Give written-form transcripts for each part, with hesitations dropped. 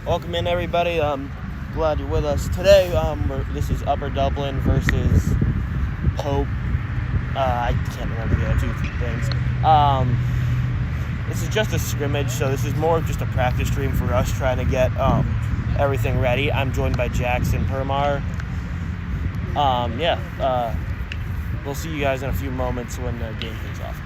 Welcome in, everybody. Glad you're with us today. This is Upper Dublin versus Hope. I can't remember the other two things. This is just a scrimmage, so this is more of just a practice stream for us trying to get everything ready. I'm joined by Jackson Permar. We'll see you guys in a few moments when the game kicks off.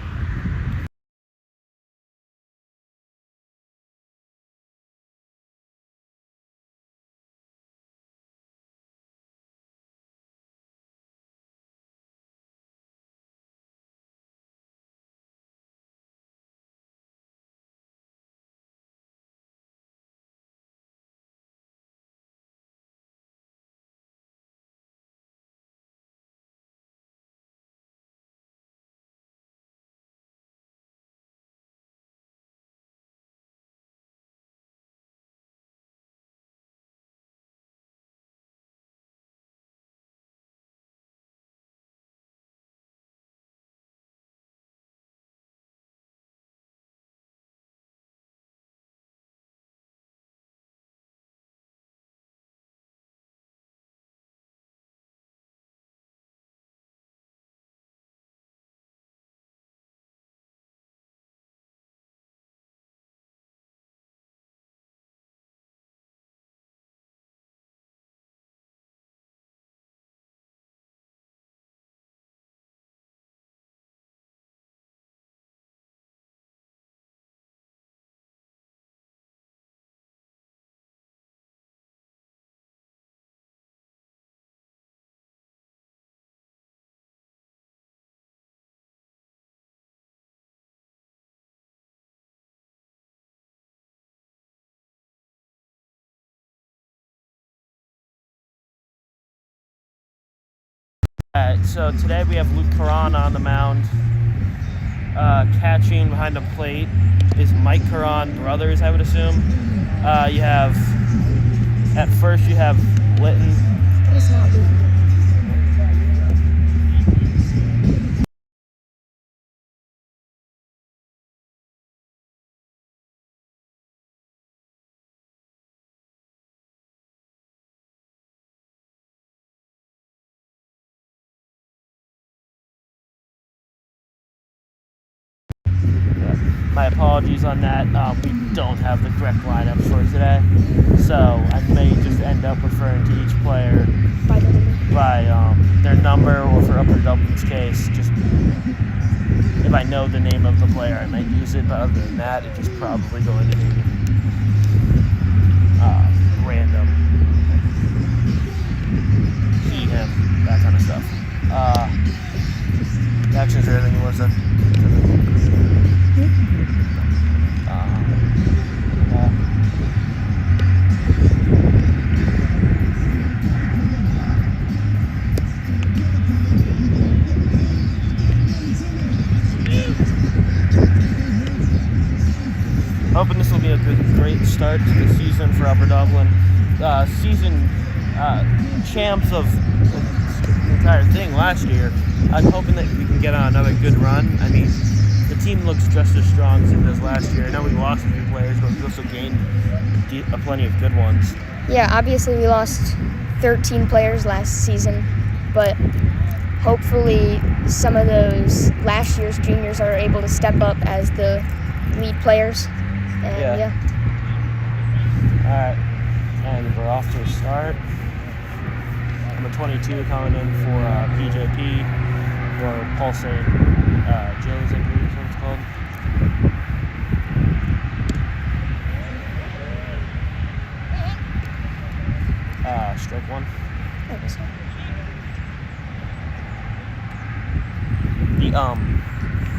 Alright, so today we have Luke Caron on the mound. Catching behind the plate is Mike Caron brothers, I would assume. At first you have Litton. It's not Luke. My apologies on that. We don't have the correct lineup for today, so I may just end up referring to each player by their number, or for Upper Dublin's case, just if I know the name of the player, I might use it. But other than that, it's just probably going to be random. He, him, that kind of stuff. Jackson, is there anything you want to say? Hoping this will be a great start to the season for Upper Dublin. Season champs of the entire thing last year. I'm hoping that we can get on another good run. I mean, the team looks just as strong as it does last year. I know we lost a few players, but we also gained plenty of good ones. Yeah, obviously we lost 13 players last season, but hopefully some of those last year's juniors are able to step up as the lead players. And yeah. All right, and we're off to a start. Number 22 coming in for PJP, or Pulsing Joe's, I believe is what it's called. Strike one.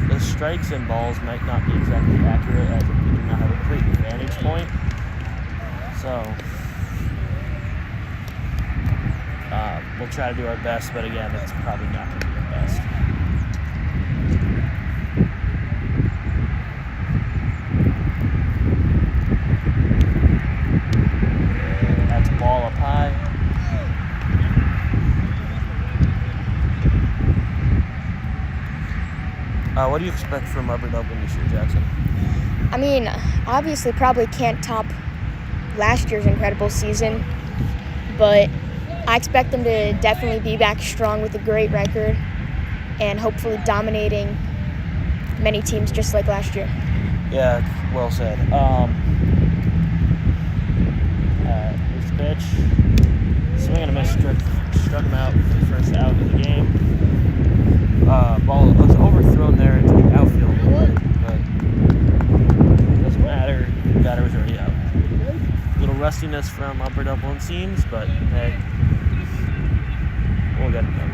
The strikes and balls might not be exactly accurate, as we do not have a great vantage point. So we'll try to do our best, but again, it's probably not going to be our best. That's ball up high. What do you expect from Upper Dublin this year, Jackson? I mean, obviously probably can't top last year's incredible season, but I expect them to definitely be back strong with a great record and hopefully dominating many teams just like last year. Yeah, well said. This pitch, swing and a miss, struck him out for the first out of the game. Ball was overthrown there into the outfield, but doesn't matter. The batter was already out. A little rustiness from Upper Dublin seems, but hey, we'll get it done.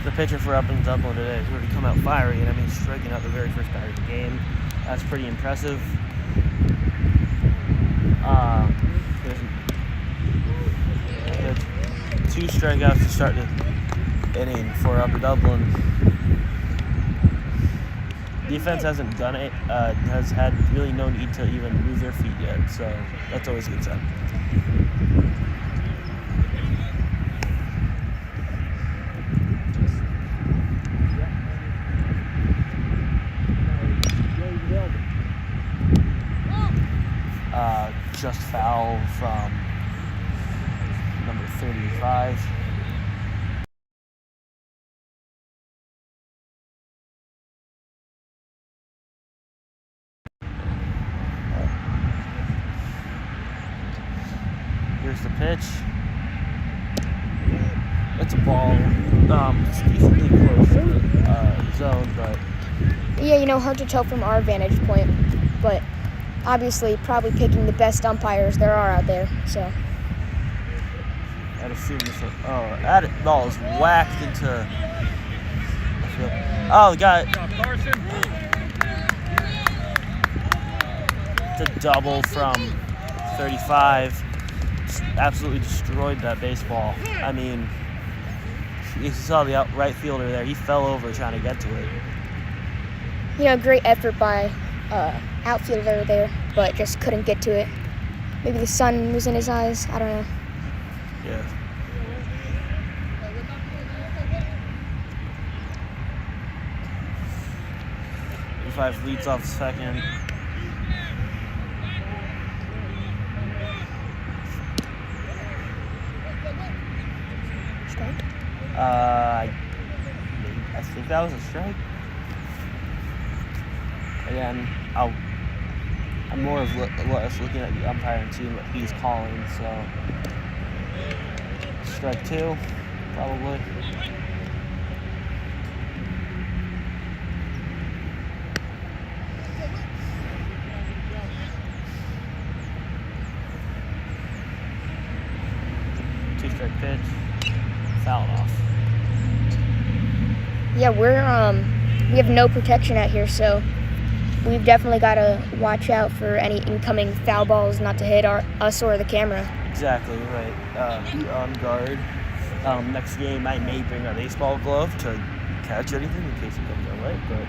The pitcher for Upper Dublin today has already come out fiery, and I mean striking out the very first batter of the game. That's pretty impressive. There's 2 strikeouts to start the inning for Upper Dublin. Defense hasn't done it, has had really no need to even move their feet yet, so that's always a good sign. Just foul from number 35. Here's the pitch. It's a ball. It's decently close to the zone, but Yeah, hard to tell from our vantage point, but obviously probably picking the best umpires there are out there, so. I'd assume this one. Oh, that ball is whacked into the field. Oh, got it. It's a double from 35. Just absolutely destroyed that baseball. I mean, you saw the right fielder there. He fell over trying to get to it. Great effort by outfielder there, but just couldn't get to it. Maybe the sun was in his eyes. I don't know. Yeah. Five leads off second. Strike? I think that was a strike. Again, I'm more of looking at the umpire and seeing what he's calling. So, strike 2, probably. Two-strike pitch, fouled off. Yeah, we have no protection out here, so we've definitely got to watch out for any incoming foul balls not to hit us or the camera. Exactly right. Be on guard. Next game, I may bring a baseball glove to catch anything in case it comes our way, but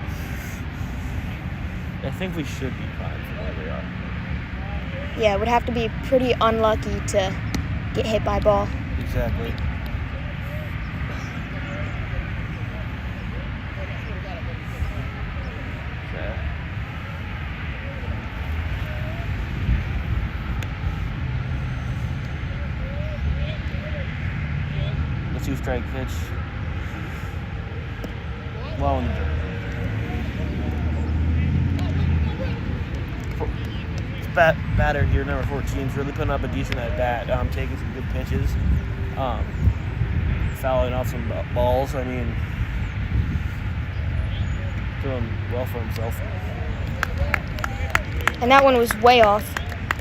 I think we should be fine from where we are. Yeah, it would have to be pretty unlucky to get hit by a ball. Exactly. Okay. The two-strike pitch. Well in the dirt. Batter here, number 14, is really putting up a decent at bat, taking some good pitches, fouling off some balls. I mean, doing well for himself. And that one was way off.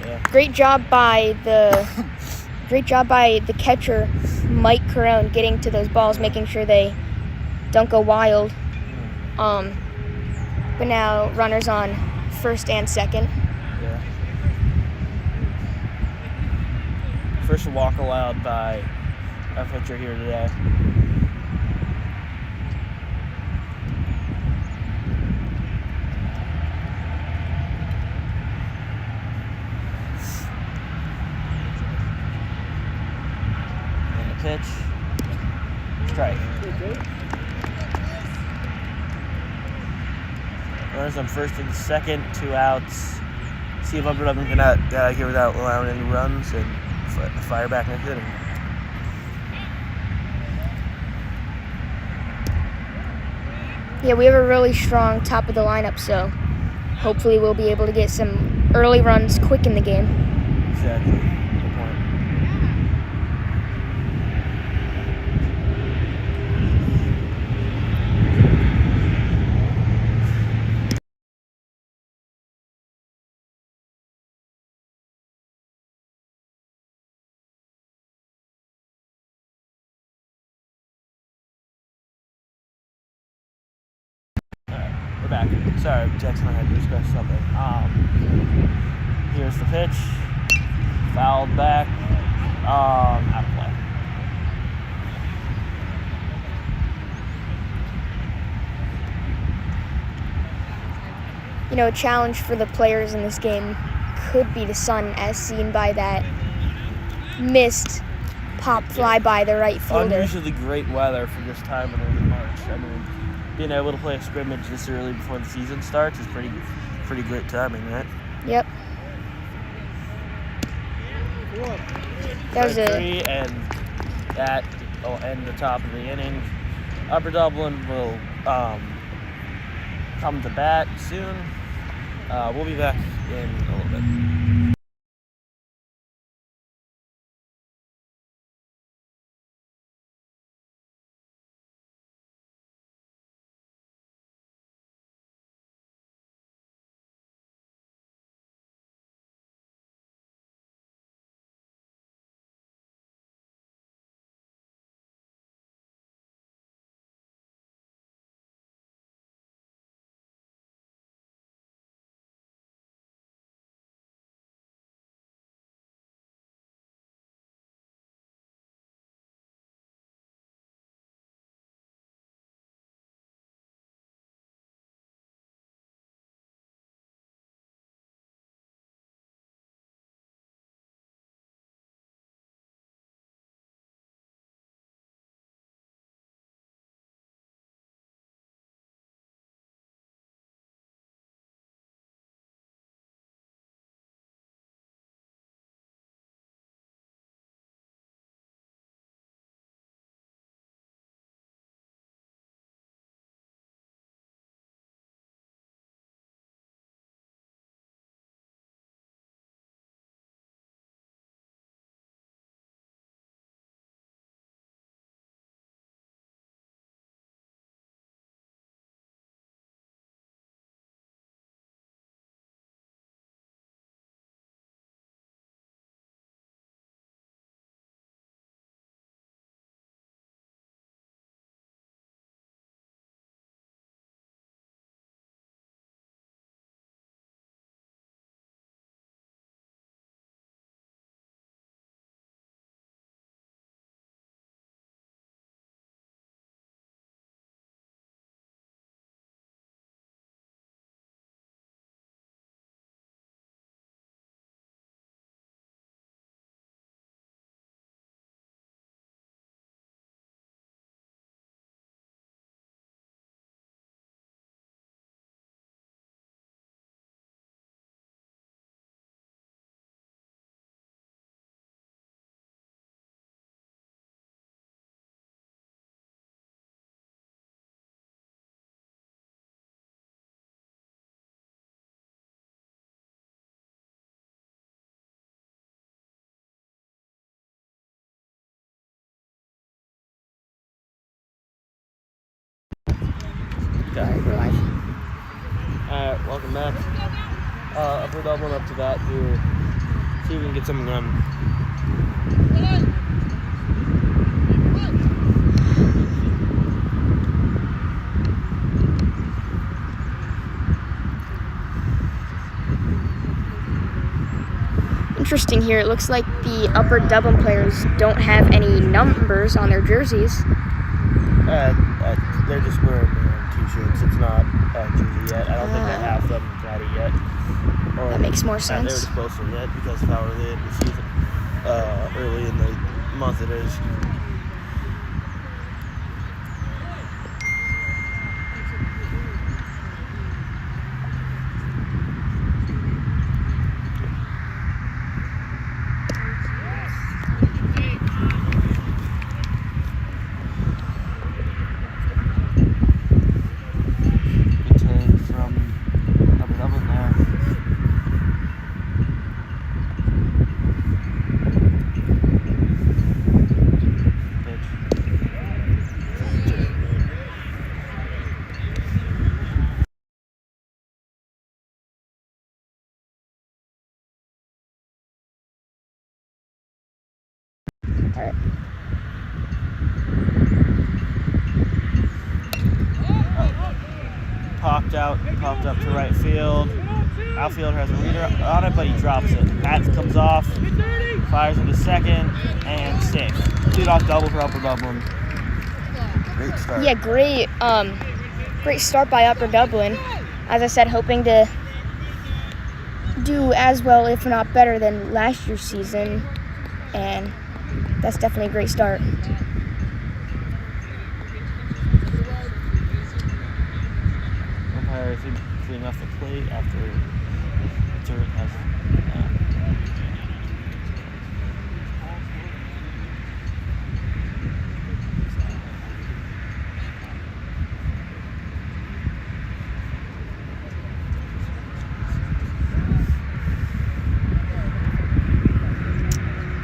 Yeah. Great job by the catcher, Mike Carone, getting to those balls, making sure they don't go wild. But now runners on first and second. Yeah. First walk allowed by our pitcher here today. And the pitch. Strike. Runners on first and second, 2 outs. See if Upper Dublin can get out here without allowing any runs and fire back next inning. Yeah, we have a really strong top of the lineup, so hopefully we'll be able to get some early runs quick in the game. Exactly. Good point. We're back. Sorry, Jackson, I had to discuss something. Here's the pitch. Fouled back. Out of play. You know, a challenge for the players in this game could be the sun, as seen by that missed pop fly by the right fielder. Unusually great weather for this time in early March. I mean, being able to play a scrimmage this early before the season starts is pretty great timing, right? Yep. That was three, and that will end the top of the inning. Upper Dublin will come to bat soon. We'll be back in a little bit. Alright, we're live. Alright, welcome back. Upper Dublin up to bat here. See if we can get something done. interesting here. It looks like the Upper Dublin players don't have any numbers on their jerseys. They're just wearing t-shirts. It's not a jersey yet. I don't think they have them ready yet. Or That makes more they sense. were supposed to yet because of how early in the season, early in the month it is. All right. Popped up to right field. Outfielder has a reader on it, but he drops it. Bat comes off, fires into second, and safe. Leadoff double for Upper Dublin. Great start. Yeah, great start by Upper Dublin. As I said, hoping to do as well, if not better, than last year's season, and that's definitely a great start. Umpire, I think, cleaning off the plate after dirt has.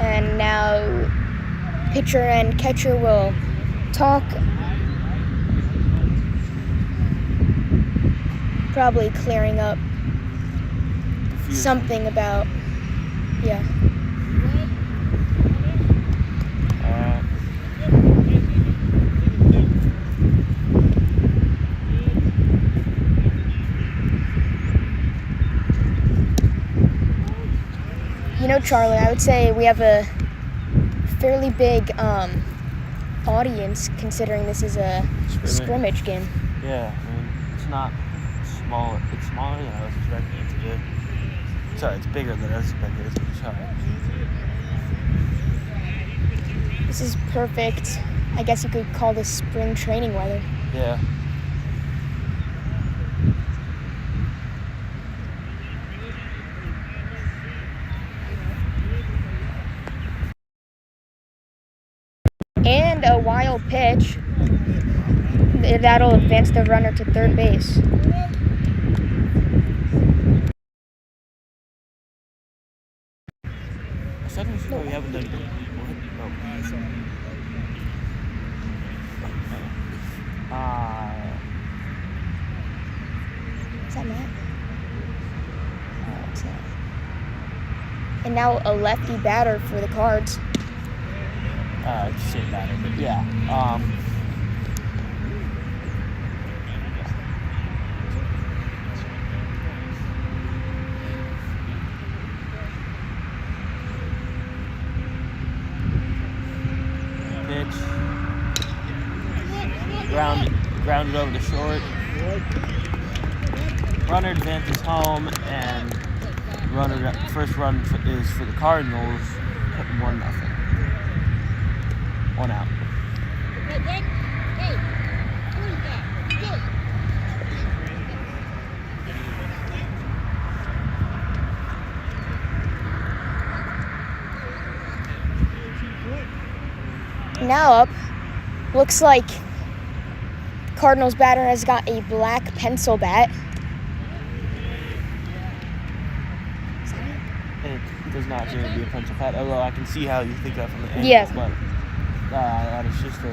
And now pitcher and catcher will talk. Probably clearing up something about, yeah. You know, Charlie, I would say we have a fairly big audience, considering this is a scrimmage game. Yeah, I mean, it's not small. It's smaller than I was expecting it to be. Sorry, it's bigger than I was expecting it to be. Sorry. This is perfect. I guess you could call this spring training weather. Yeah. And a wild pitch. That'll advance the runner to third base. I said we haven't done good. What? Is that Matt? What's that? And now a lefty batter for the Cards. Shit batter, but yeah. Pitch. Grounded over the short. Runner advances home, and first run is for the Cardinals. 1-0. 1 out. Now up. Looks like Cardinals batter has got a black pencil bat. Is that it? It does not seem to be a pencil bat, although I can see how you think that from the angle. Yeah. But that is just a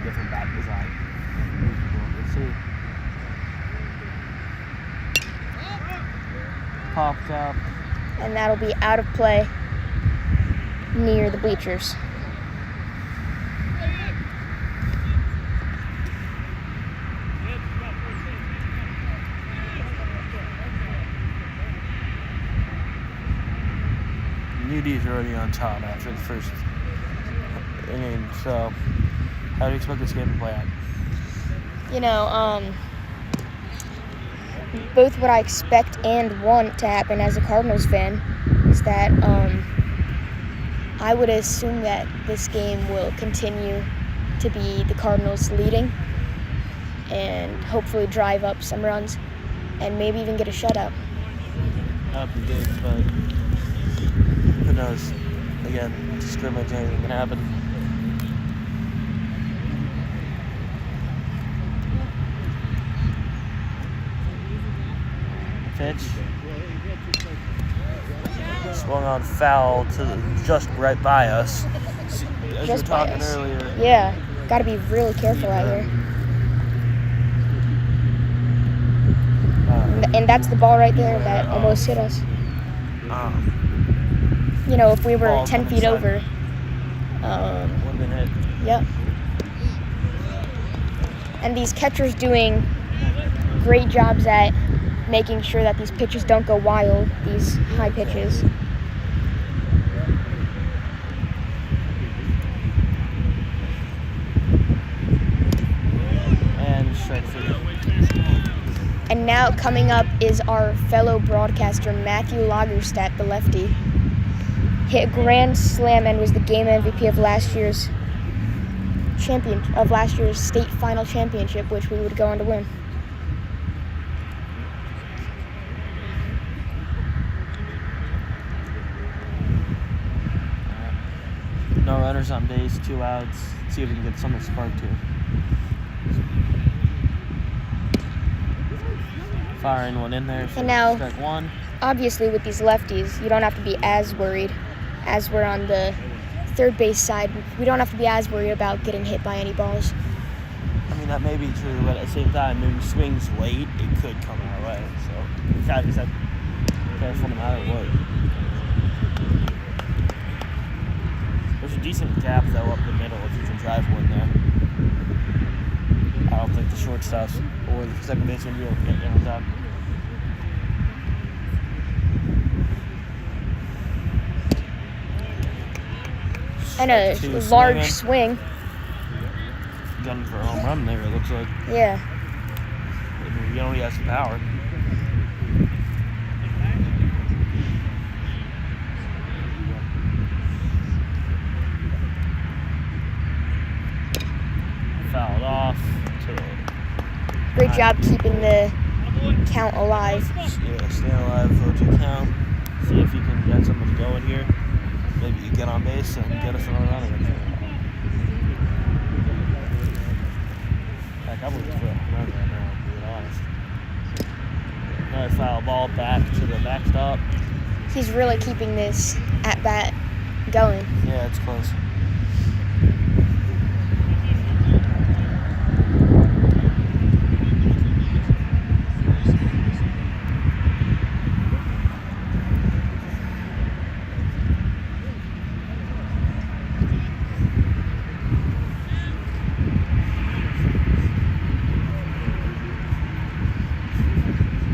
different bat design. Let's see. Popped up. And that'll be out of play near the bleachers. lefties are already on top after the first inning. So, how do you expect this game to play out? Both what I expect and want to happen as a Cardinals fan is that I would assume that this game will continue to be the Cardinals leading and hopefully drive up some runs and maybe even get a shutout. That would be good, but who knows? Again, scrimmage, anything can happen. Pitch. Swung on foul to just right by us. As you were talking earlier. Yeah, got to be really careful out here. And that's the ball right there that almost hit us. If we were 10 feet over. Would have been hit. Yep. And these catchers doing great jobs at making sure that these pitches don't go wild, these high pitches. And strike three. And now coming up is our fellow broadcaster, Matthew Lagerstadt, the lefty. Hit a grand slam and was the game MVP of last year's state final championship, which we would go on to win. No runners on base, 2 outs. See if we can get something sparked here. Firing one in there. And now, strike one. Obviously, with these lefties, you don't have to be as worried as we're on the third base side. We don't have to be as worried about getting hit by any balls. I mean, that may be true, but at the same time, maybe swings late, it could come our way. So, we gotta be careful no matter what. There's a decent gap, though, up the middle if you can drive one there. I don't think the shortstops or the second baseman will be able to get there on top. And a large swing. Gun for a home run there, it looks like. Yeah. He only has the power. Fouled off. Great job keeping the count alive. Yeah, staying alive for a 2 count. See if you can get somebody going here. Maybe you get on base and get us another run eventually. Heck, I believe it's for a run right now, to be honest. Another foul ball back to the backstop. He's really keeping this at-bat going. Yeah, it's close.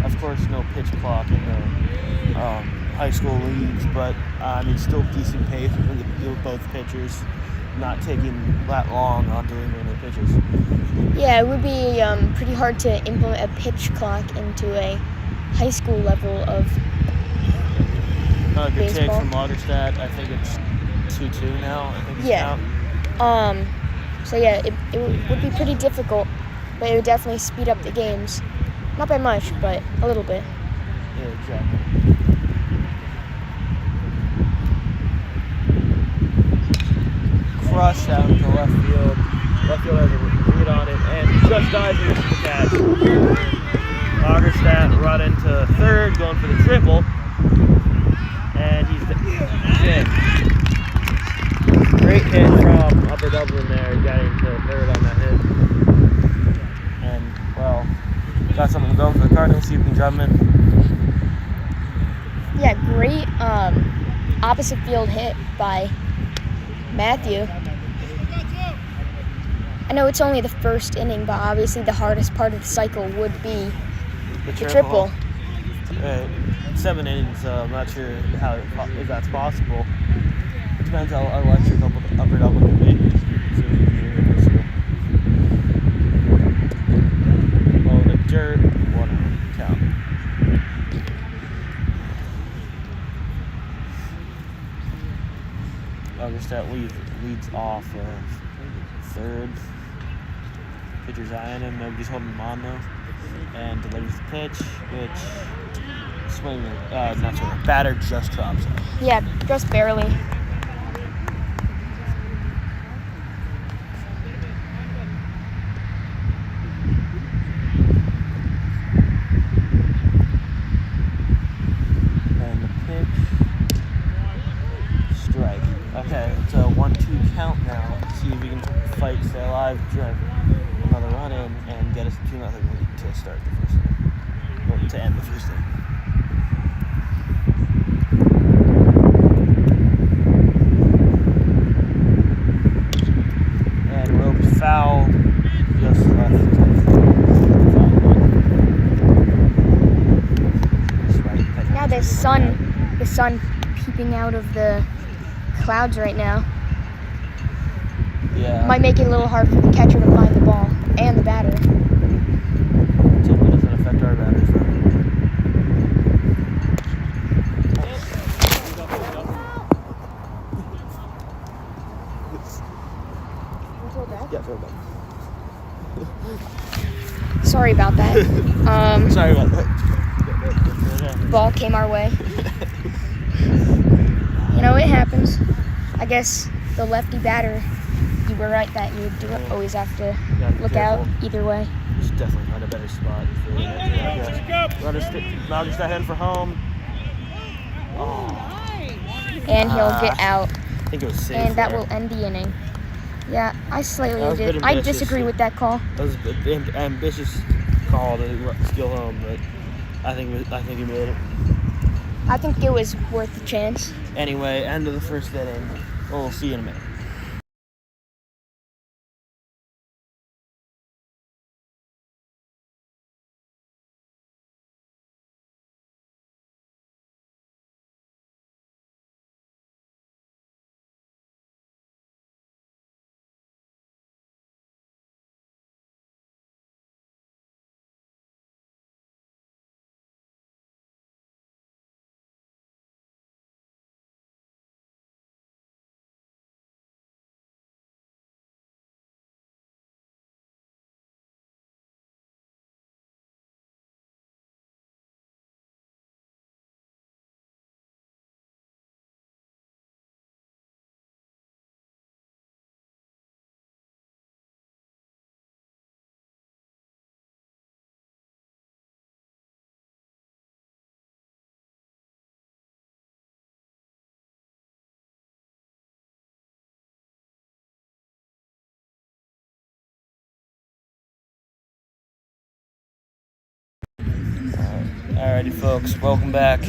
Of course, no pitch clock in the high school leagues, but still decent pace with both pitchers, not taking that long on delivering their pitches. Yeah, it would be pretty hard to implement a pitch clock into a high school level of Good baseball. take from Lagerstadt. I think it's 2-2 now. I think it's Yeah. So yeah, it would be pretty difficult, but it would definitely speed up the games. Not by much, but a little bit. Yeah, exactly. Crushed out into left field. Left field has a read on it and just dives into the catch. Lagerstadt run into third, going for the triple. And he's in. Great hit from Upper Dublin there, getting to third on that hit. And, well, got something going for the Cardinals, see if we can drive them in. Yeah, great opposite field hit by Matthew. I know it's only the first inning, but obviously the hardest part of the cycle would be the triple. Right. 7 innings, so I'm not sure if that's possible. It depends how electric Upper Dublin can be. So we can hear this here. Oh, the dirt, 1 count. That leads off third. Pitcher's eyeing him. Nobody's holding him on though. And delivers the pitch, which batter just drops it. Yeah, just barely. And the pitch, strike. Okay, it's a 1-2 count now. See if we can stay alive, drive another run in, and get us 2-0 lead to start the first inning. Well, to end the first inning. And roped foul, just left. Now the sun peeping out of the clouds right now. Yeah. Might make it a little hard for the catcher to find the ball and the batter. Let's hope it doesn't affect our batters though. Yeah, throw it back. Sorry about that. Sorry about that. Ball came our way. You know, it happens. I guess the lefty batter, you were right that you do always have to look out either way. Just definitely find a better spot. Rogers that in for home. Oh. And he'll get out. I think it was safe. And that there. will end the inning. Yeah, I slightly That was a bit did. I ambitious. disagree with that call. That was an ambitious call to steal home, but I think he made it. I think it was worth the chance. Anyway, end of the first inning. We'll see you in a minute. Alrighty, folks, welcome back.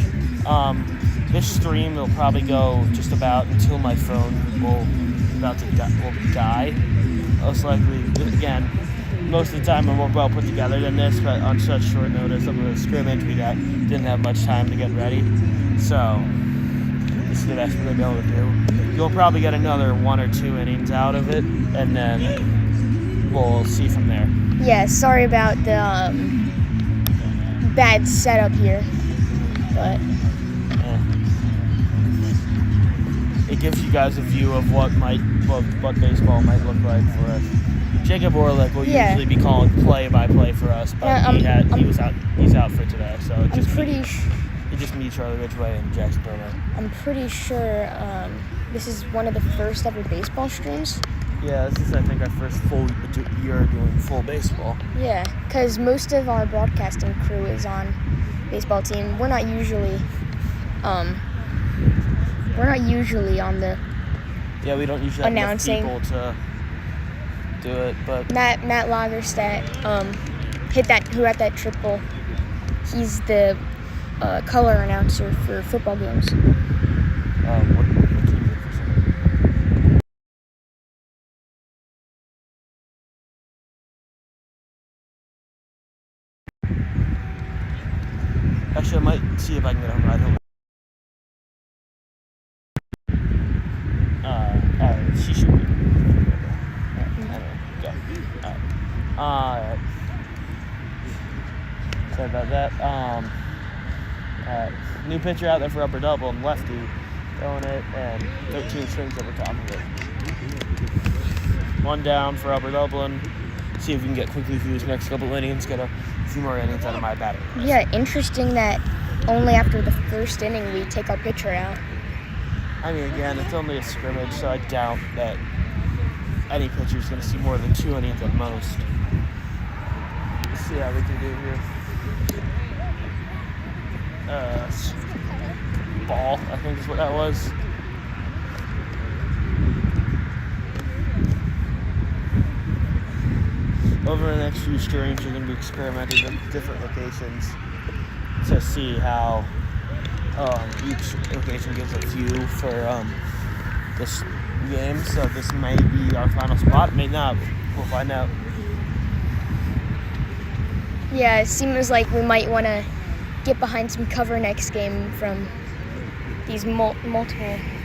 This stream will probably go just about until my phone will die. Most likely, again, most of the time I'm more well put together than this, but on such short notice of the scrimmage, we didn't have much time to get ready. So this is the best we're gonna be able to do. You'll probably get another 1 or 2 innings out of it, and then we'll see from there. Yeah, sorry about the bad setup here, but it gives you guys a view of what baseball might look like for us. Jacob Orlick will usually be calling play-by-play for us, but he's out for today, so it just me, Charlie Ridgway, and Jackson Turner. I'm pretty sure this is one of the first ever baseball streams. Yeah, this is, I think, our first full year doing full baseball. Yeah, because most of our broadcasting crew is on baseball team. We're not usually on the Yeah, we don't usually have enough people to do it, but Matt Lagerstadt who had that triple. He's the color announcer for football games. what team is it for some? Actually, I might see if I can get him right home. Alright, she should be. Anyway, go. Alright. Sorry about that. New pitcher out there for Upper Dublin, lefty, throwing it, and 13 swings over top of it. One down for Upper Dublin. See if we can get quickly through these next couple innings, get a few more innings out of my battery. Yeah, interesting that only after the first inning we take our pitcher out. I mean, again, it's only a scrimmage, so I doubt that any pitcher is going to see more than 2 innings at most. Let's see how we can do here. Ball, I think is what that was. Over the next few streams, you're going to be experimenting with different locations to see how each location gives a view for this game. So this may be our final spot, may not. We'll find out. Yeah, it seems like we might want to get behind some cover next game from these multiple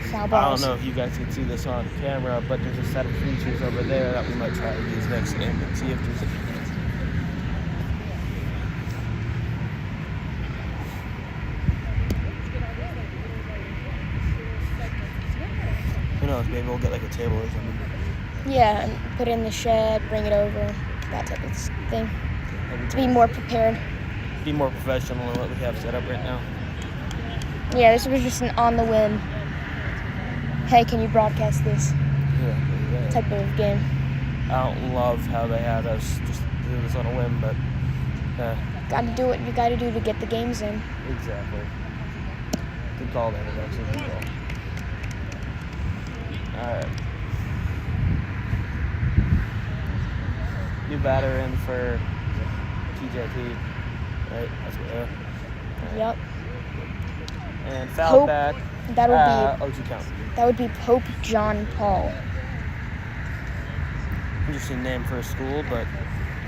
foul balls. I don't know if you guys can see this on camera, but there's a set of features over there that we might try to use next game and see if there's who knows, maybe we'll get like a table or something. Yeah, and put it in the shed, bring it over, that type of thing. To be more prepared. Be more professional than what we have set up right now. Yeah, this was just an on the whim. Hey, can you broadcast this Yeah. type of game? I don't love how they had us just do this on a whim, but Gotta do what you gotta do to get the games in. exactly. Good call there, actually. Good call. Alright. New batter in for PJP. Right? That's what they are. Right. Yep. And foul back. That would O2 count. That would be Pope John Paul. Interesting name for a school, but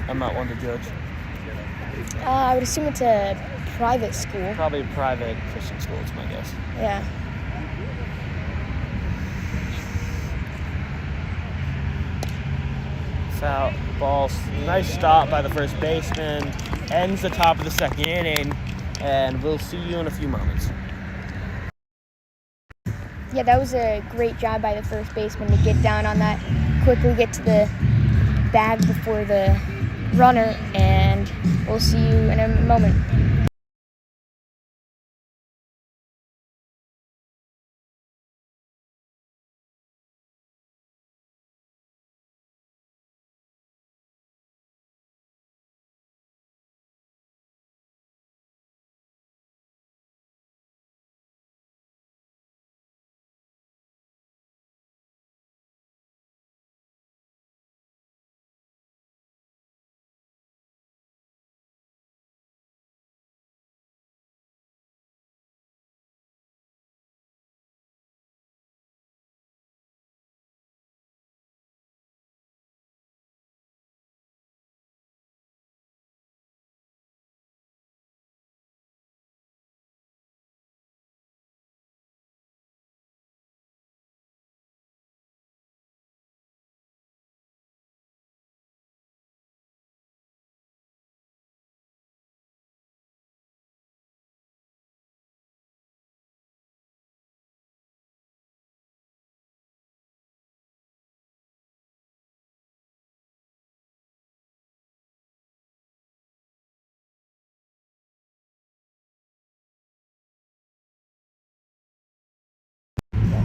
I'm not one to judge. I would assume it's a private school. Probably a private Christian school, is my guess. Yeah. Foul ball. Nice stop by the first baseman. Ends the top of the second inning, and we'll see you in a few moments. Yeah, that was a great job by the first baseman to get down on that, quickly get to the bag before the runner, and we'll see you in a moment.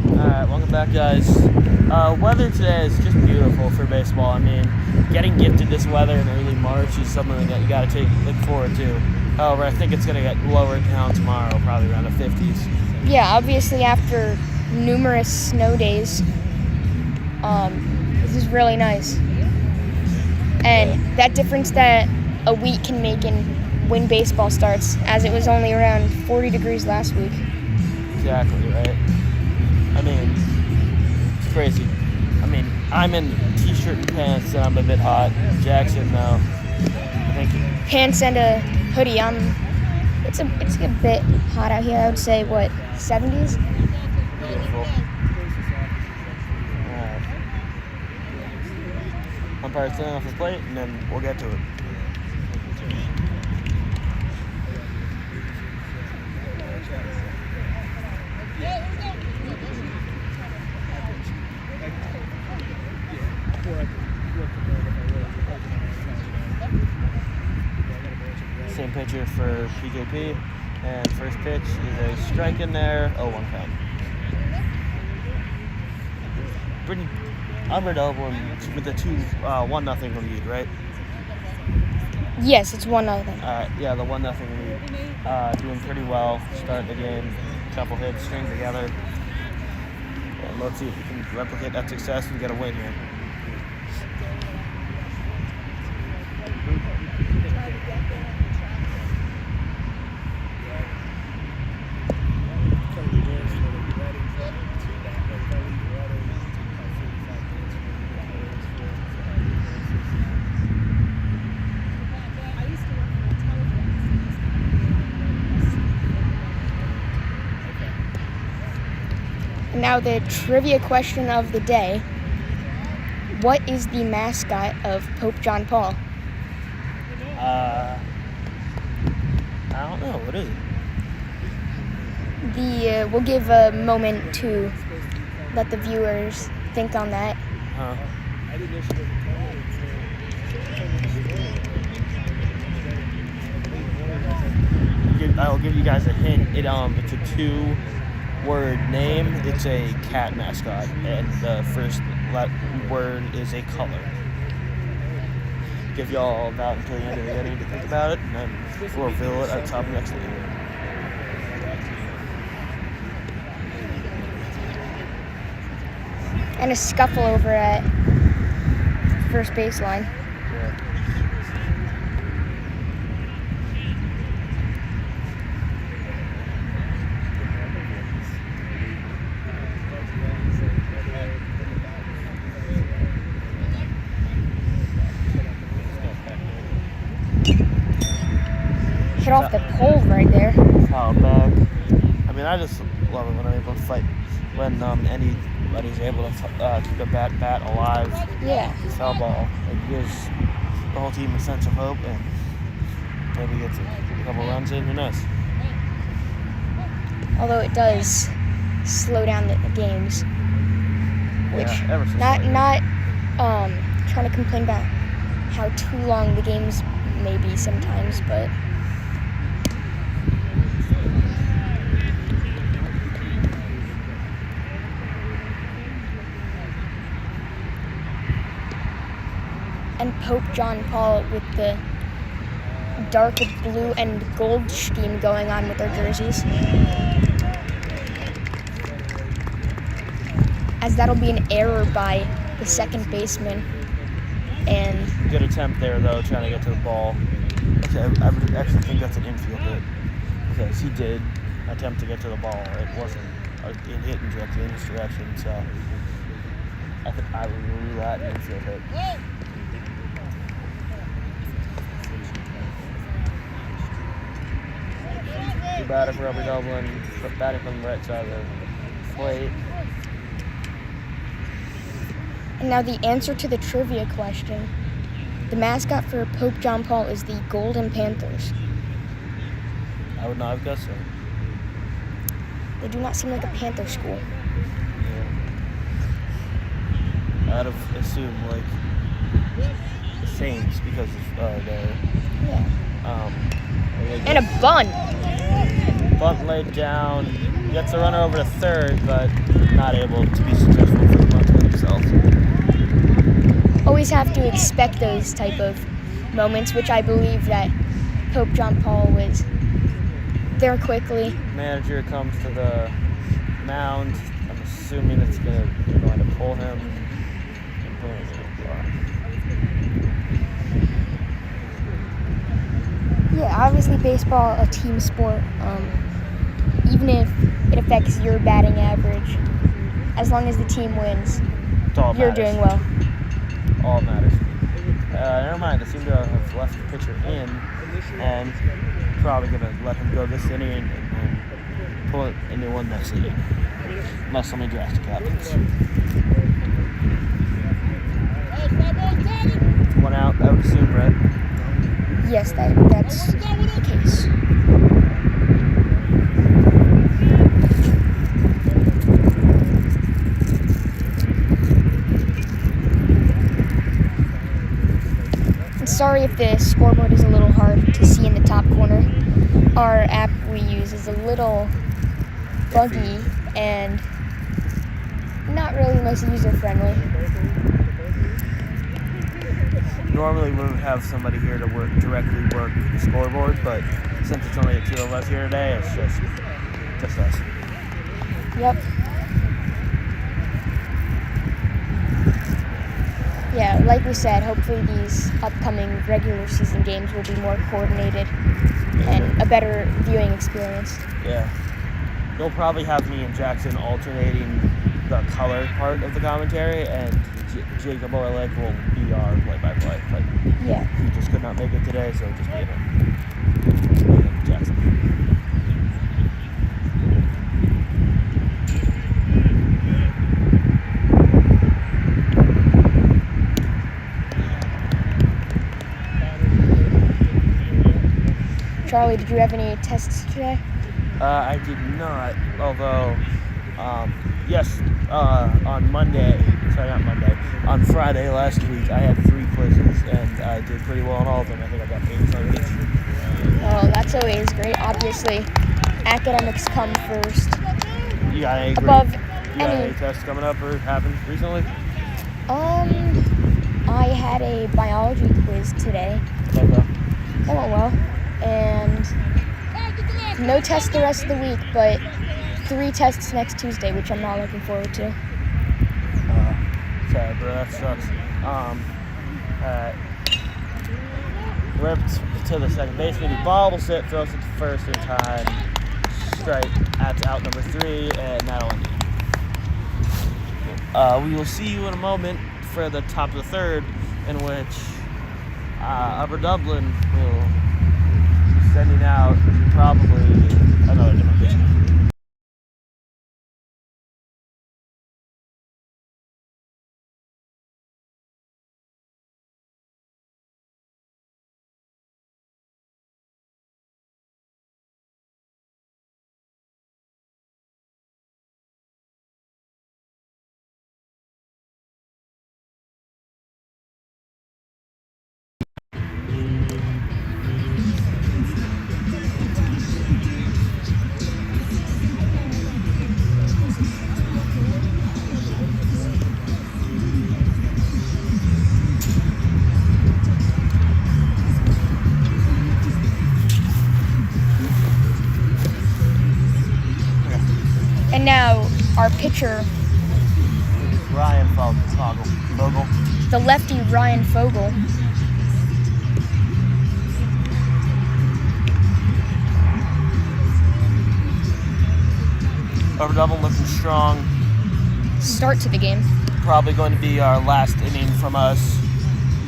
Alright, welcome back, guys. Weather today is just beautiful for baseball. I mean, getting gifted this weather in early March is something that you got to look forward to. However, I think it's going to get lower down tomorrow, probably around the 50s. Yeah, obviously after numerous snow days, this is really nice. And that difference that a week can make in when baseball starts, as it was only around 40 degrees last week. Exactly, right? I mean, it's crazy. I mean, I'm in t-shirt and pants and I'm a bit hot. Jackson, no. Thank you. Pants and a hoodie. It's a bit hot out here. I would say, what, 70s? Beautiful. Alright. Umpire's filling off his plate, and then we'll get to it. Same pitcher for PJP, and first pitch is a strike in there, 0-1 count. Brittany, Upper Dublin with the 1-0 lead, right? Yes, it's 1-0. Yeah, the 1-0 lead. Doing pretty well, starting the game, couple hits, string together. And let's see if we can replicate that success and get a win here. Now the trivia question of the day. What is the mascot of Pope John Paul? I don't know. What is it? We'll give a moment to let the viewers think on that. I'll give you guys a hint. It's a 2-word name. It's a cat mascot, and the first word is a color. Give y'all about until the end of the inning to think about it, and then we'll reveal it at the top of next inning. And a scuffle over at first baseline. Hit off the pole right there. Foul back. I mean, I just love it when I'm able to fight. When anybody's able to keep a bat alive. Yeah. Foul ball. It gives the whole team a sense of hope, and maybe gets a couple runs in. Who knows? Although it does slow down the games, which ever so not slightly. trying to complain about how too long the games may be sometimes, but. And Pope John Paul with the dark blue and gold scheme going on with their jerseys. As that'll be an error by the second baseman. And Good attempt there, though, trying to get to the ball. Actually, I would actually think that's an infield hit, because he did attempt to get to the ball. It wasn't it hit directly in his direction, so I would rule that an infield hit. Good batter for Upper Dublin, batting from the right side of the plate. And now the answer to the trivia question. The mascot for Pope John Paul is the Golden Panthers. I would not have guessed so. They do not seem like a Panther school. Yeah. I'd have assumed, like, the Saints, because of their... Yeah. And a bunt. Bunt laid down, gets a runner over to third, but not able to be successful for the bunt himself. Always have to expect those type of moments, which I believe that Pope John Paul was there quickly. Manager comes to the mound. I'm assuming it's going to pull him. Yeah, obviously baseball, a team sport. Even if it affects your batting average, as long as the team wins, you're doing well. All matters. Never mind. They seem to have left the pitcher in. and probably going to let him go this inning and pull a new one next inning, unless something drastic happens. 1 out, I would assume, right? Yes, that's the case. Sorry if the scoreboard is a little hard to see in the top corner. Our app we use is a little buggy and not really most user-friendly. Normally we would have somebody here to directly work the scoreboard, but since it's only the 2 of us here today, it's just us. Yep. Yeah, like we said, hopefully these upcoming regular season games will be more coordinated and a better viewing experience. Yeah. You'll probably have me and Jackson alternating the color part of the commentary, and Jacob Orlick will be our play-by-play. But yeah, he just could not make it today, so just me and Jackson. Charlie, did you have any tests today? I did not, although, yes, on Friday last week, I had 3 quizzes, and I did pretty well on all of them. I think I got 8 on each. Oh, that's always great. Obviously, academics come first. You got any tests coming up or happened recently? I had a biology quiz today. Okay. That went well. And no test the rest of the week, but 3 tests next Tuesday, which I'm not looking forward to. Sad, bro. That sucks. Ripped to the second baseman. He bobble sit, throws it to first in time. Strike. That's out number 3, and that'll end it. We will see you in a moment for the top of the 3rd, in which Upper Dublin will be sending out probably another different pitcher. And now our pitcher, Ryan Fogel. the lefty Ryan Fogel. Upper Dublin looking strong. Start to the game. Probably going to be our last inning from us.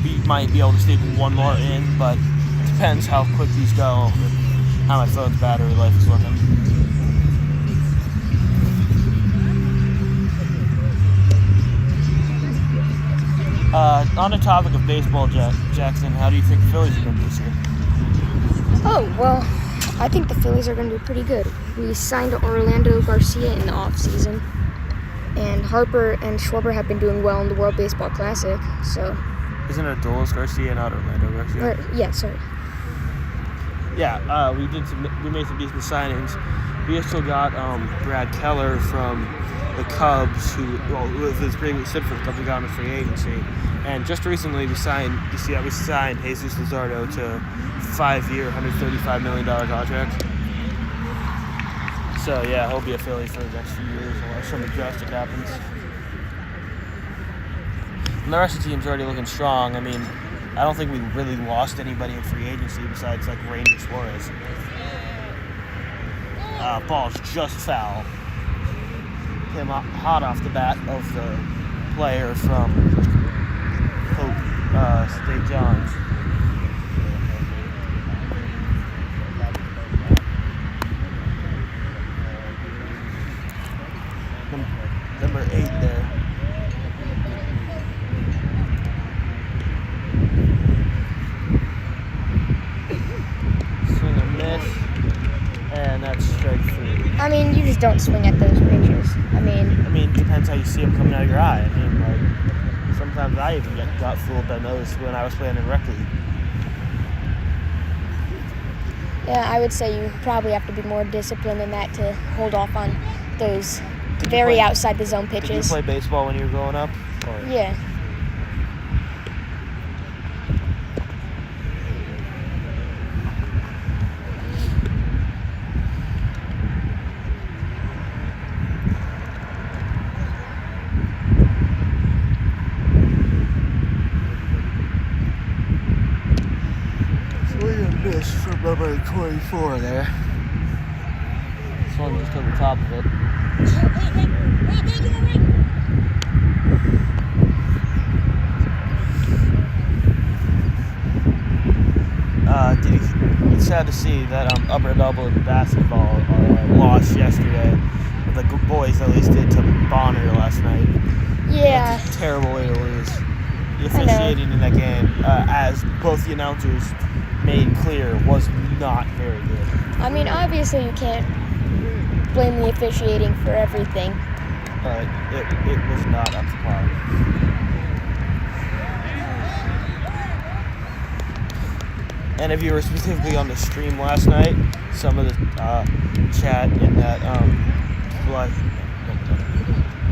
We might be able to sneak 1 more in, but it depends how quick these go and how my phone's battery life is looking. On the topic of baseball, Jackson, how do you think the Phillies are going to do this year? Oh, well, I think the Phillies are going to do pretty good. We signed Orlando Garcia in the offseason, and Harper and Schwarber have been doing well in the World Baseball Classic, so... Isn't it Adolis Garcia, not Orlando Garcia? Yeah, sorry. Yeah, we made some decent signings. We also got Brad Keller from the Cubs, who with his previous stint for the Cubs, we got him in free agency. And just recently we signed Jesus Luzardo to a 5-year, $135 million contract. So yeah, he'll be a Philly for the next few years unless something drastic happens. And the rest of the team's already looking strong. I mean, I don't think we really lost anybody in free agency besides like Ranger Suarez. Ball's just foul. Came hot off the bat of the player from Hope St. John's. miss, and that's strike 3. I mean, you just don't swing at those pitches. I mean, Depends how you see them coming out of your eye. Sometimes I even got fooled by those when I was playing in rec league. yeah, I would say you probably have to be more disciplined than that to hold off on those very outside the zone pitches. Did you play baseball when you were growing up? Or? Yeah. Miss from number 24 there. This one just over top of it. It's sad to see that Upper Dublin basketball lost yesterday. The boys at least did to Bonner last night. Yeah. It's a terrible way to lose. The officiating in that game, as both the announcers made clear, was not very good. I mean, obviously you can't blame the officiating for everything. But it was not up to par. And if you were specifically on the stream last night, some of the chat in that,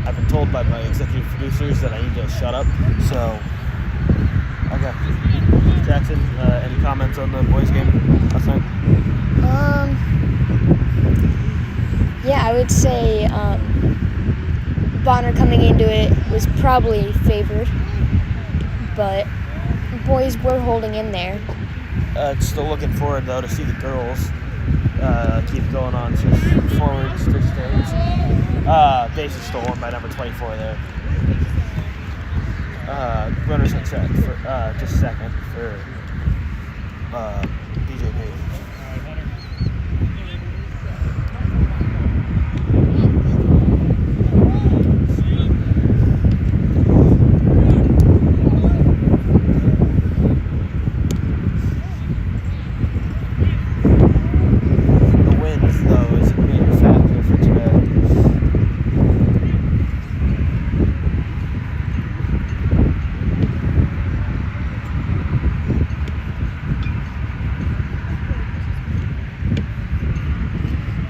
I've been told by my executive producers that I need to shut up. So, okay. Jackson, any comments on the boys' game last night? Yeah, I would say Bonner coming into it was probably favored, but boys were holding in there. Still looking forward, though, to see the girls keep going on just forwards to stage. Base is stolen by number 24 there. Runners on set for just second for PJP.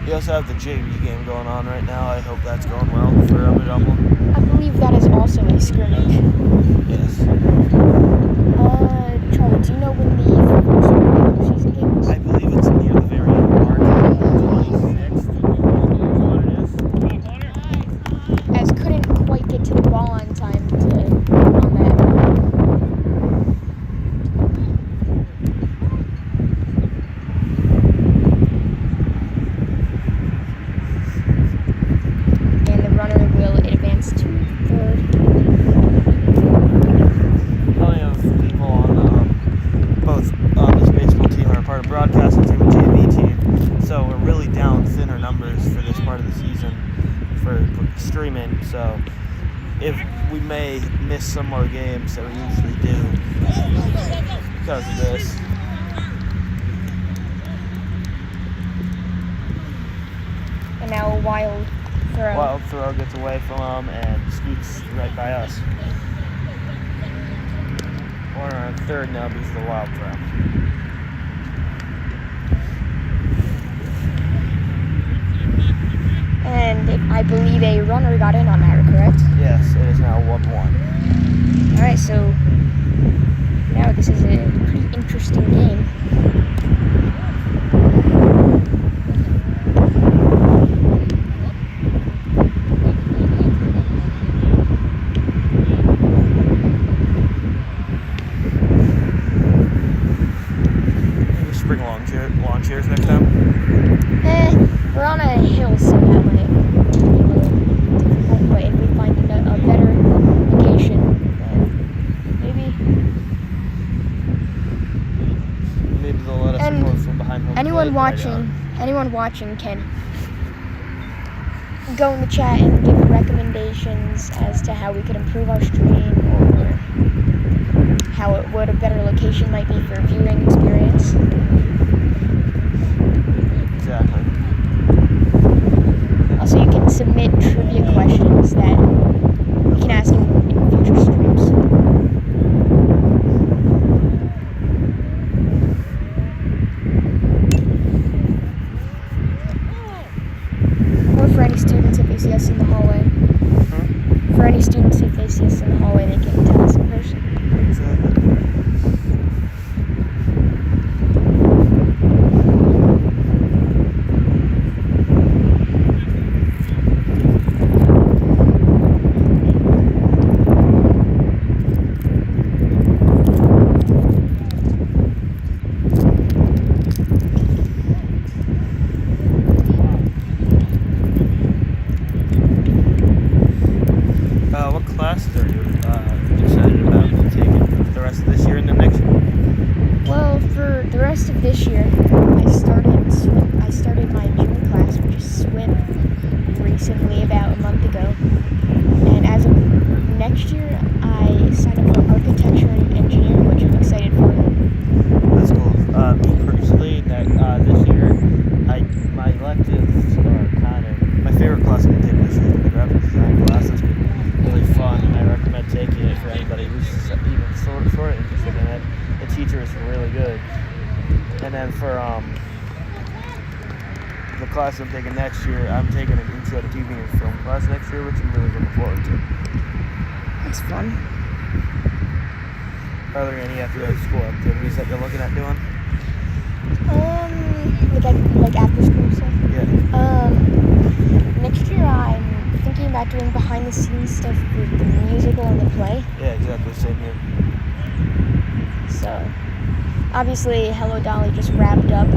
We also have the JV game going on right now. I hope that's going well for Upper Dublin. I believe that is also a scrimmage. Yes. Charlie, do you know when the first regular season game is? I believe it's near the very end of March, 26th. You know what it is? As couldn't quite get to the ball on time on that. Broadcasting team and JV team, so we're really down thinner numbers for this part of the season for streaming. So if we may miss some more games that we usually do because of this. And now a wild throw. Wild throw gets away from him and scoots right by us. We're on third now because of the wild throw. And I believe a runner got in on that, correct? Yes, it is now 1-1. Alright, so now this is a pretty interesting game. Maybe spring lawn chairs next time. We're on a hill, so that might be a little difficult, but if we find a better location, then maybe they'll let us record from behind home. anyone watching can go in the chat and give recommendations as to how we could improve our stream or what a better location might be for a viewing experience. recently, about a month ago. And as of next year, I signed up for architecture and engineering, which I'm excited for. That's cool. Me personally, this year, my electives are my favorite class I can take this year is the graphic design class. That's been really fun, and I recommend taking it for anybody who's even sort of interested in it. The teacher is really good. And then for the class I'm taking next year, I'm taking an intro to TV and film class next year, which I'm really looking forward to. That's fun. Are there any after-school activities that you're looking at doing? Like after school stuff? Yeah. Next year I'm thinking about doing behind-the-scenes stuff with the musical and the play. Yeah, exactly. Same here. So, obviously, Hello Dolly just wrapped up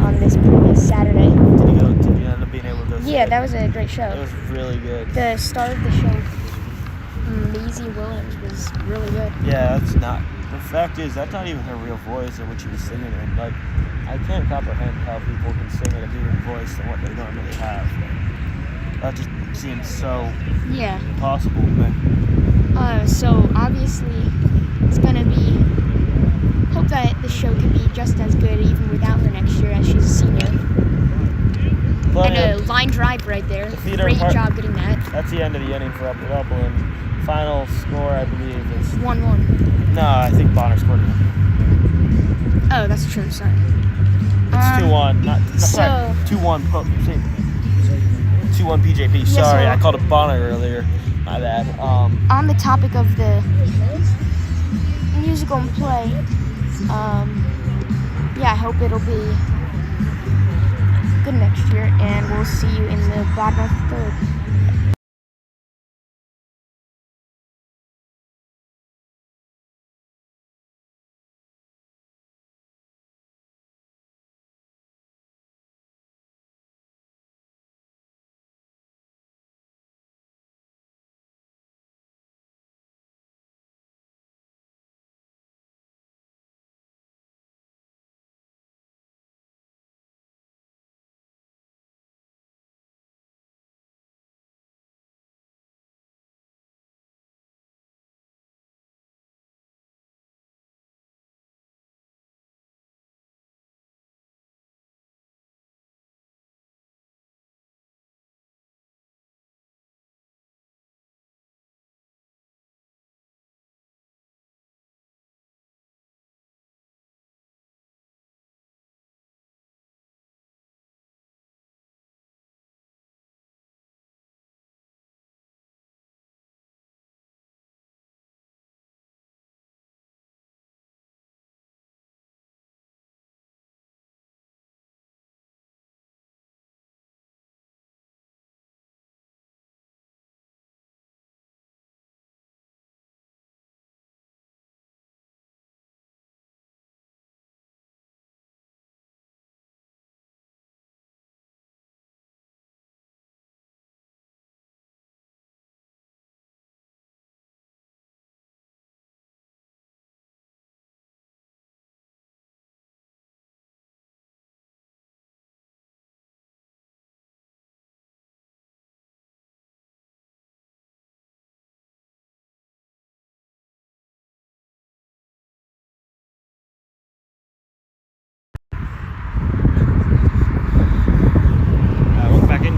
on this previous Saturday. Did you end up being able to go see Yeah, it? that was a great show. It was really good. The star of the show, Maisie Williams, was really good. Yeah, the fact is, that's not even her real voice and what she was singing in. Like, I can't comprehend how people can sing in a different voice than what they normally have. That just seems so impossible to me. So obviously, it's gonna be. Hope that the show can be just as good even without her next year, as she's a senior. But, And a line drive right there. The theater Great part- job getting that. That's the end of the inning for Upper Dublin. Final score, I believe, is 1-1. no. I think Bonner scored one. Oh, that's true. Sorry. It's 2-1. Sorry, 2-1. 2-1 PJP. Sorry, I called it Bonner earlier. My bad. On the topic of the musical and play, I hope it'll be good next year, and we'll see you in the bottom of the third.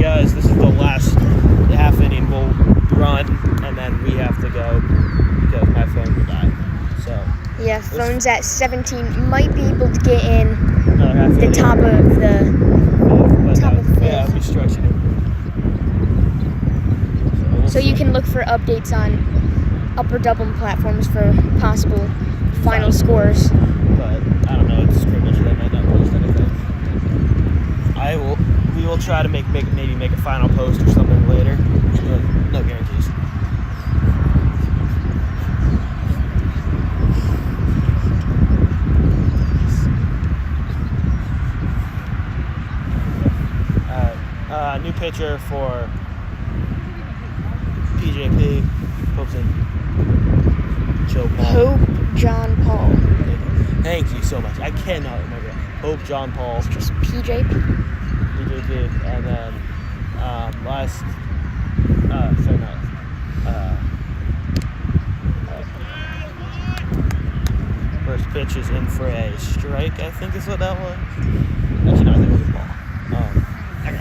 Guys, this is the last half inning we'll run, and then we have to go because my phone will die. So yeah, phone's at 17. Might be able to get in another half the inning. top of the top of the fifth. Yeah, I'll be stretching it. So you can look for updates on Upper Dublin platforms for possible final scores. But I don't know. It's Scrimmage. They might not post anything. We will try to maybe make a final post or something later. But no guarantees. New pitcher for PJP. Hope's in Joe Paul. Hope John Paul. Thank you so much. I cannot remember. Hope John Paul. It's just PJP. PJP, and then First pitch is in for a strike, I think is what that was. Actually, no, I think it was a ball. Okay.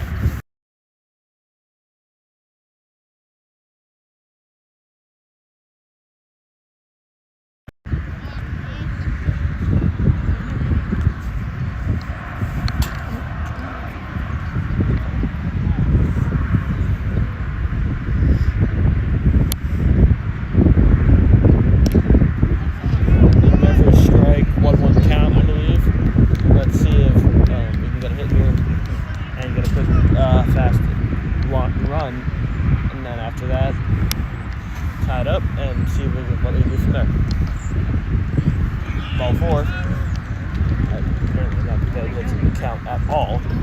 Run, and then after that, tie it up and see what we do from there. Ball 4. Apparently not because it doesn't count at all. Fine.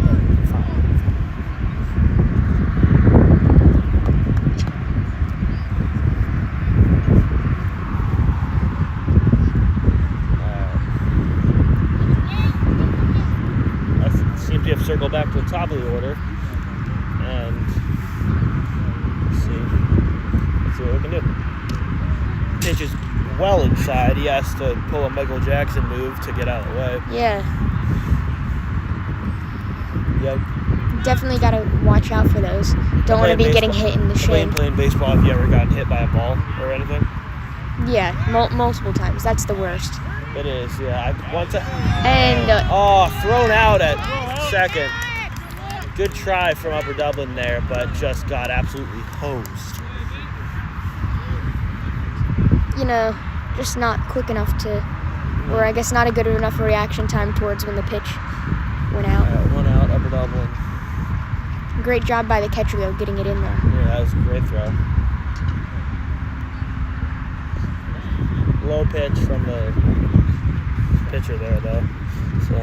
I seem to have circled back to the top of the order. And see what we can do. Pitch is well inside. He has to pull a Michael Jackson move to get out of the way. Yeah. Yep. Definitely got to watch out for those. Don't want to be getting hit in the shin. Playing baseball, have you ever gotten hit by a ball or anything? Yeah, multiple times. That's the worst. It is, yeah. Thrown out at second. Good try from Upper Dublin there, but just got absolutely hosed. Just not quick enough to, or I guess not a good enough reaction time towards when the pitch went out. One out, Upper Dublin. Great job by the catcher, though, getting it in there. Yeah, that was a great throw. Low pitch from the pitcher there, though. So,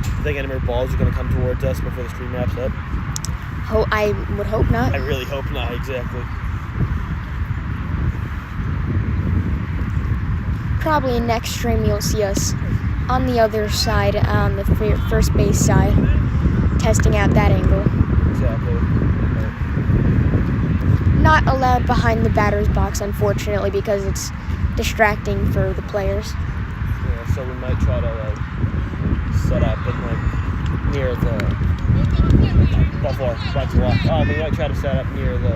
I think any more balls are going to come towards us before the stream wraps up. I would hope not. I really hope not, exactly. Probably next stream you'll see us on the other side, on the first base side, testing out that angle. Exactly. Not allowed behind the batter's box, unfortunately, because it's distracting for the players. Yeah, so we might try to set up and near the ball 4, right to walk. We might try to set up near the.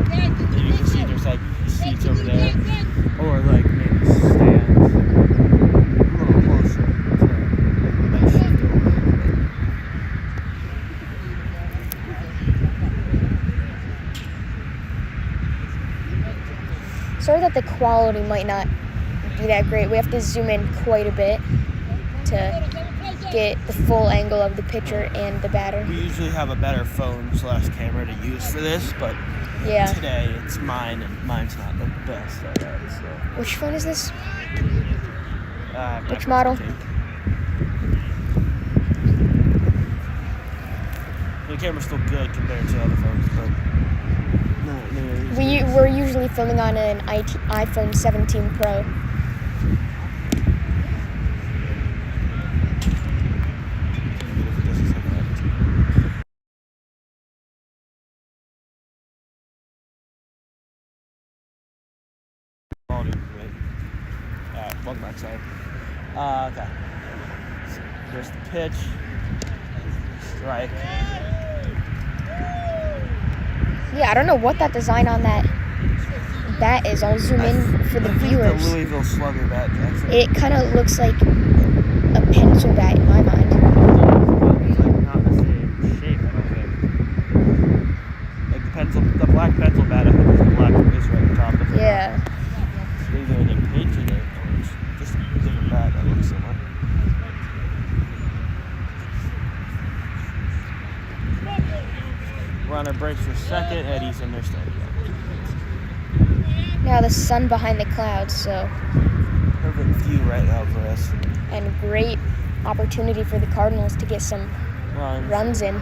You can see there's seats over there, or maybe stands a little closer to that shift over there. Sorry that the quality might not be that great. We have to zoom in quite a bit to get the full angle of the pitcher and the batter. We usually have a better phone/camera to use for this, but yeah, today it's mine, and mine's not the best at it. So. Which phone is this? Which model? The camera's still good compared to other phones, but we're usually filming on an iPhone 17 Pro. Welcome back, sorry. Okay. So there's the pitch. Strike. Yeah, I don't know what that design on that bat is. I'll zoom in for the viewers. The Louisville Slugger bat, Jackson. It kind of looks like a pencil bat in my mind. It's not the same shape, I don't think. The black pencil bat, I think there's a black eraser right on top of it. Yeah. Maybe they painted it, or it's just a different bat that looks similar. We're on our break for a second. Eddie's in there steady. Now the sun behind the clouds, so. Perfect view right now for us. And great opportunity for the Cardinals to get some runs in.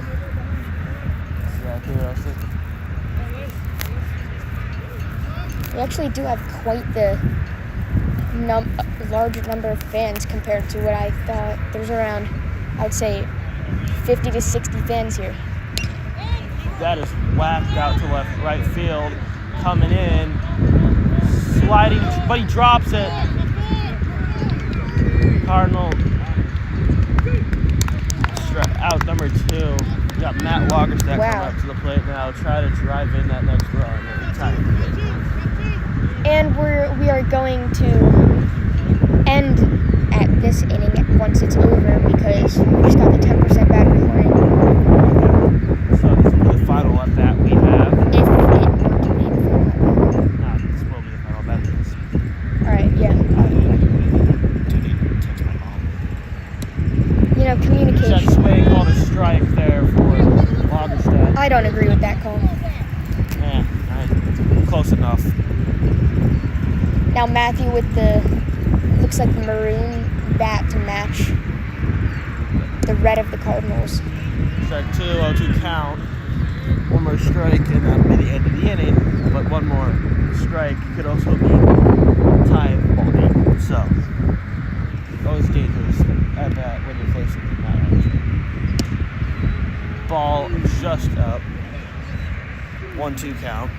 Exactly what I was thinking. We actually do have quite the large number of fans compared to what I thought. There's around, I would say, 50 to 60 fans here. That is whacked out to right field. Coming in, sliding, but he drops it. Cardinal out number 2. We got Matt Walkerstack coming up to the plate now. Try to drive in that next run every time. And we are going to end at this inning once it's over because we just got the 10% battery warning. So this will be the final at bat we have. If it were to be the final at bat. This will be the final at bat. Alright, yeah. I do need to touch my ball. You know, communication. That swing called a strike there for Walkerstack. I don't agree with that call. Close enough. Now Matthew with the, looks like maroon bat to match the red of the Cardinals. Strike 2, 0-2 count. One more strike and that'll be the end of the inning. But one more strike could also be tie ball game. So always dangerous at that when you're facing the mound. Ball just up. 1-2 count.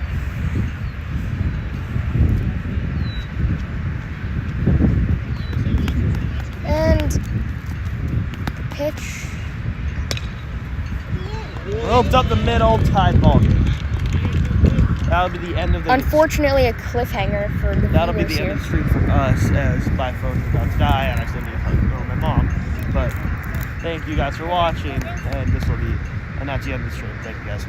And the pitch. Roped up the middle, tied ball game. That'll be the end of the. Unfortunately, a cliffhanger for the That'll be viewers the end here. of the stream for us as my phone is about to die and I still need to go to my mom. But thank you guys for watching, and this will be, and that's the end of the stream. Thank you guys.